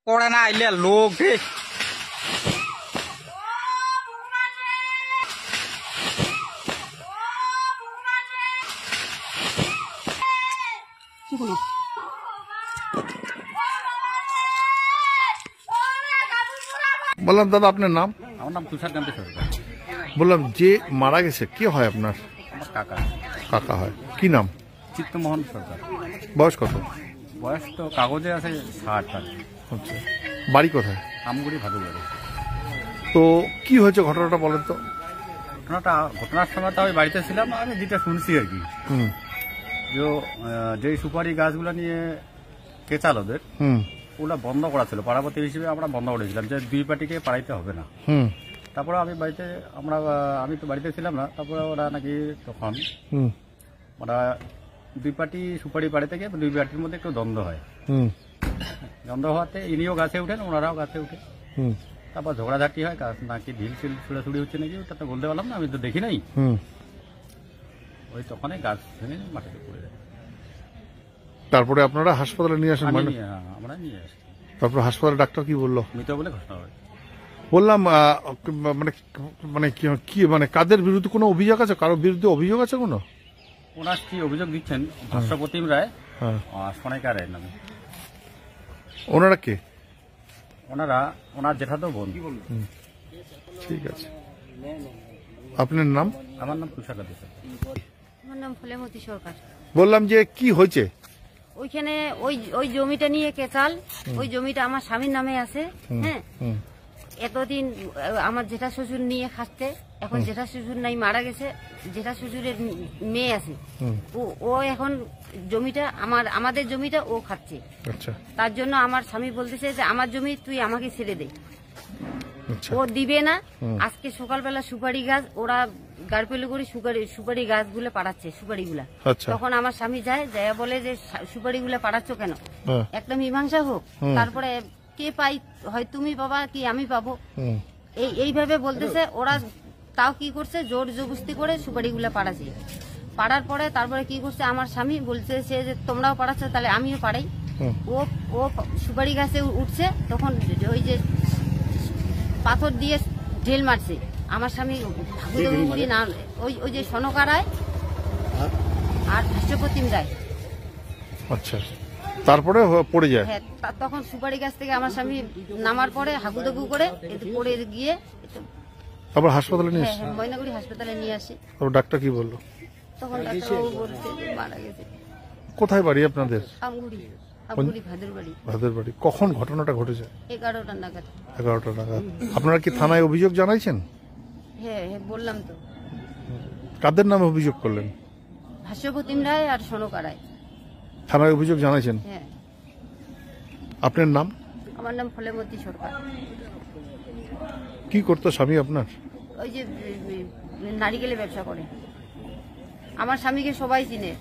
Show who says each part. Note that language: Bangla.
Speaker 1: পড়ে না আইলে লোক রে
Speaker 2: বললাম দাদা আপনার নাম?
Speaker 3: আমার নাম তুষারকান্তি সরকার।
Speaker 2: বললাম যে মারা গেছে কে হয় আপনার?
Speaker 3: আমার কাকা।
Speaker 2: কাকা হয়, কি নাম?
Speaker 3: চিত্তমোহন সরকার।
Speaker 2: বয়স কত?
Speaker 3: বয়স তো কাগজে আছে 60।
Speaker 2: আচ্ছা, বাড়ি কোথায়?
Speaker 3: আমগুড়ি ভাদুবাড়ি।
Speaker 2: তো কি হয়েছে ঘটনাটা বলেন তো।
Speaker 3: ঘটনার সময় তো আমি বাড়িতে ছিলাম, আমি যেটা শুনছি আর কি, যে সুপারি গাছগুলো নিয়ে কেচাল ওদের, ওগুলা বন্ধ করা ছিল। পাড়াপতি হিসেবে আমরা বন্ধ করেছিলাম যে দুই পার্টিকে পাড়াইতে হবে না। তারপরে আমি তো বাড়িতে ছিলাম না। তারপরে ওরা নাকি তখন ওরা দুই পার্টি সুপারি পাড়াইতে গিয়ে দুই পার্টির মধ্যে একটু দ্বন্দ্ব হয়। দ্বন্দ্ব হওয়াতে ইনিও গাছে উঠেন, ওনারাও গাছে উঠে। তারপর ঝগড়াঝাটি হয়, গাছ নাকি ঢিল ছিল ছুড়াছুড়ি হচ্ছে নাকি, ওটা তো বলতে পারলাম না, আমি তো দেখি নাই। ওই তখনই গাছ ভেঙে মাটিতে পড়ে যায়।
Speaker 2: তারপরে আপনারা হাসপাতালে নিয়ে আসেন?
Speaker 3: আমরা নিয়ে আসি।
Speaker 2: তারপর হাসপাতালে ডাক্তার কি বললো?
Speaker 3: মৃত বলে ঘোষণা হয়।
Speaker 2: বললাম মানে মানে কি মানে কাদের বিরুদ্ধে কোনো অভিযোগ আছে? কারোর বিরুদ্ধে অভিযোগ আছে কোনো?
Speaker 3: ওনার কি অভিযোগ দিচ্ছেন ভাষ্যপ্রতিম রায় আর সোনাইকা রায় নামে।
Speaker 2: ওনারা কে?
Speaker 3: ওনার জেঠাতো বোন।
Speaker 2: ঠিক আছে, আপনার নাম?
Speaker 3: আমার নাম তুষারকান্তি সরকার।
Speaker 4: আমার নাম ফুলেমতি সরকার।
Speaker 2: বললাম যে কি হয়েছে
Speaker 4: ওইখানে ওই জমিটা নিয়ে কেচাল, ওই জমিটা আমার স্বামীর নামে আছে। হ্যাঁ, এতদিন আমার জেঠা শ্বশুর নিয়ে খাচ্ছে, এখন জেঠা শ্বশুর নাই, মারা গেছে। জেঠা শ্বশুরের মেয়ে আছে, ও এখন জমিটা আমাদের জমিটা ও খাচ্ছে।
Speaker 2: আচ্ছা,
Speaker 4: তার জন্য আমার স্বামী বলতেছে যে আমার জমি তুই আমাকে ছেড়ে দে।
Speaker 2: আচ্ছা,
Speaker 4: ও দিবে না। আজকে সকালবেলা সুপারি গাছ, ওরা গাড়পেলে করে সুপারি গাছগুলো পাড়াচ্ছে, সুপারিগুলা।
Speaker 2: আচ্ছা,
Speaker 4: তখন আমার স্বামী যায় বলে যে সুপারিগুলা পাড়াচ্ছ কেন, একটা মীমাংসা হোক, তারপরে কে পাই, হয় তুমি পাবা কি আমি পাবো, এইভাবে বলতেছে। ওরা তাও কি করছে, জোর জবরদস্তি করে সুপারিগুলা পাড়াচ্ছে। পাড়ার পরে তারপরে কি করছে, আমার স্বামী বলছে সে যে তোমরাও পাড়াচ্ছ তাহলে আমিও পাড়াই। ও সুপারি গাছে উঠছে, তখন ওই যে পাথর দিয়ে ঢেল মারছে। আমার স্বামী না, ওই যে সনকা রায় আর ভাষ্যপ্রতিম রায়।
Speaker 2: আচ্ছা, তারপরে পড়ে যায়।
Speaker 4: হ্যাঁ, তখন সুপারি গাছ থেকে আমার স্বামী নামার পরে হাগুদাগু করে পড়ে গিয়ে
Speaker 2: তারপর হাসপাতালে নিয়ে আসে।
Speaker 4: ময়নাগুড়ি হাসপাতালে নিয়ে আসি।
Speaker 2: তারপর ডাক্তার কি বললো?
Speaker 4: তখন ডাক্তারবাবু বলছে যে মারা গেছে।
Speaker 2: কোথায় বাড়ি আপনাদের?
Speaker 4: আমগুড়ি ভাদের বাড়ি।
Speaker 2: কখন ঘটনাটা ঘটেছে?
Speaker 4: 11টা নাগাদ।
Speaker 2: 11টা নাগাদ। আপনারা কি থানায় অভিযোগ জানাইছেন?
Speaker 4: হ্যাঁ, বললাম তো।
Speaker 2: কাদের নামে অভিযোগ করলেন?
Speaker 4: ভাষ্যপ্রতিম রায় আর সনকা রায়।
Speaker 2: থানায় অভিযোগ জানাইছেন?
Speaker 4: হ্যাঁ।
Speaker 2: আপনার নাম?
Speaker 4: আমার নাম ফুলেমতি সরকার।
Speaker 2: কি করতো স্বামী আপনার?
Speaker 4: ওই যে নারিকেলের ব্যবসা করে। আমার স্বামীকে সবাই চিনে।